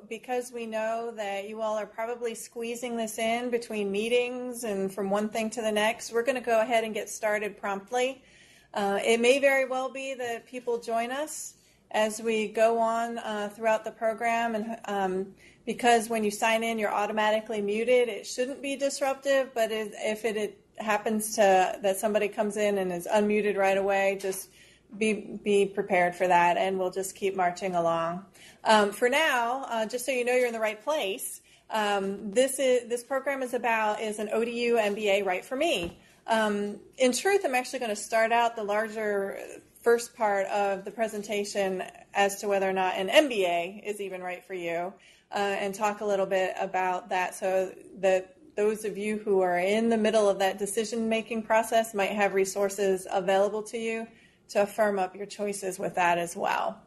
Because we know that you all are probably squeezing this in between meetings and from one thing to the next, we're going to go ahead and get started promptly. It may very well be that people join us as we go on throughout the program, and because when you sign in, you're automatically muted. It shouldn't be disruptive, but if it happens that somebody comes in and is unmuted right away, just be prepared for that, and we'll just keep marching along. For now, just so you know you're in the right place, this program is an ODU MBA right for me. In truth, I'm actually going to start out the larger first part of the presentation as to whether or not an MBA is even right for you, and talk a little bit about that so that those of you who are in the middle of that decision-making process might have resources available to you to firm up your choices with that as well.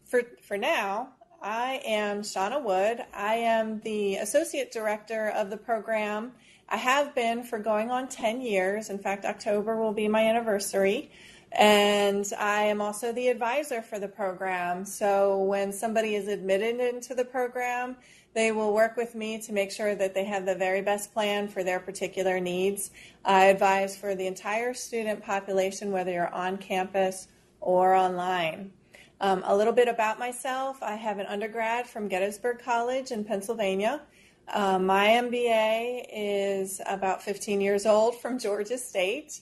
For now, I am Shanna Wood. I am the Associate Director of the program. I have been for going on 10 years. In fact, October will be my anniversary. And I am also the advisor for the program. So when somebody is admitted into the program, they will work with me to make sure that they have the very best plan for their particular needs. I advise for the entire student population, whether you're on campus or online. A little bit about myself. I have an undergrad from Gettysburg College in Pennsylvania. My MBA is about 15 years old from Georgia State.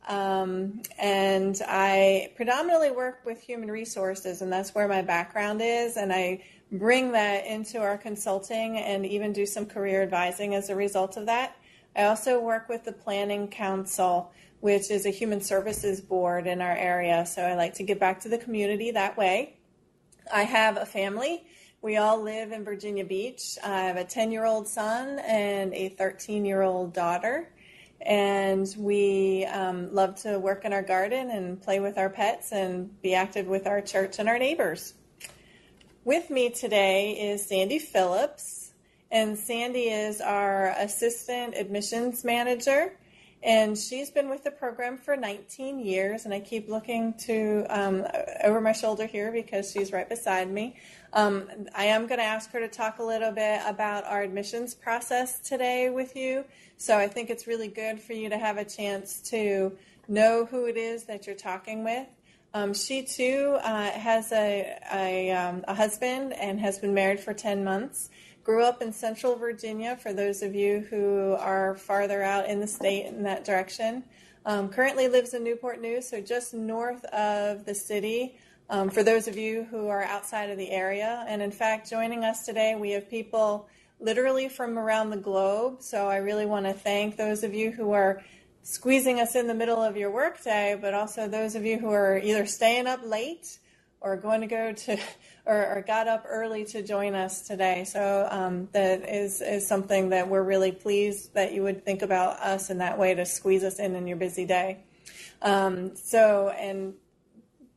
And I predominantly work with human resources, and that's where my background is, and I bring that into our consulting and even do some career advising as a result of that. I also work with the Planning Council, which is a human services board in our area, so I like to give back to the community that way. I have a family. We all live in Virginia Beach. I have a 10-year-old son and a 13-year-old daughter. And we love to work in our garden and play with our pets and be active with our church and our neighbors. With me today is Sandra Phillips, and Sandy is our Assistant Admissions Manager, and she's been with the program for 19 years, and I keep looking to over my shoulder here because she's right beside me. I am going to ask her to talk a little bit about our admissions process today with you. So I think it's really good for you to have a chance to know who it is that you're talking with. She too has a husband and has been married for 10 months. Grew up in Central Virginia, for those of you who are farther out in the state in that direction. Currently lives in Newport News, so just north of the city. For those of you who are outside of the area. And in fact, joining us today, we have people literally from around the globe. So I really want to thank those of you who are squeezing us in the middle of your workday, but also those of you who are either staying up late or going to go to, or got up early to join us today. So that is something that we're really pleased that you would think about us in that way to squeeze us in your busy day.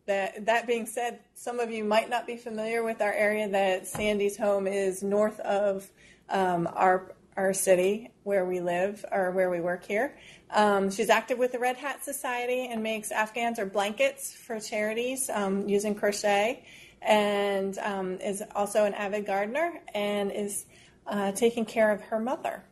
That being said, some of you might not be familiar with our area, that Sandy's home is north of our city where we live or where we work here. She's active with the Red Hat Society and makes afghans or blankets for charities using crochet, and is also an avid gardener and is taking care of her mother.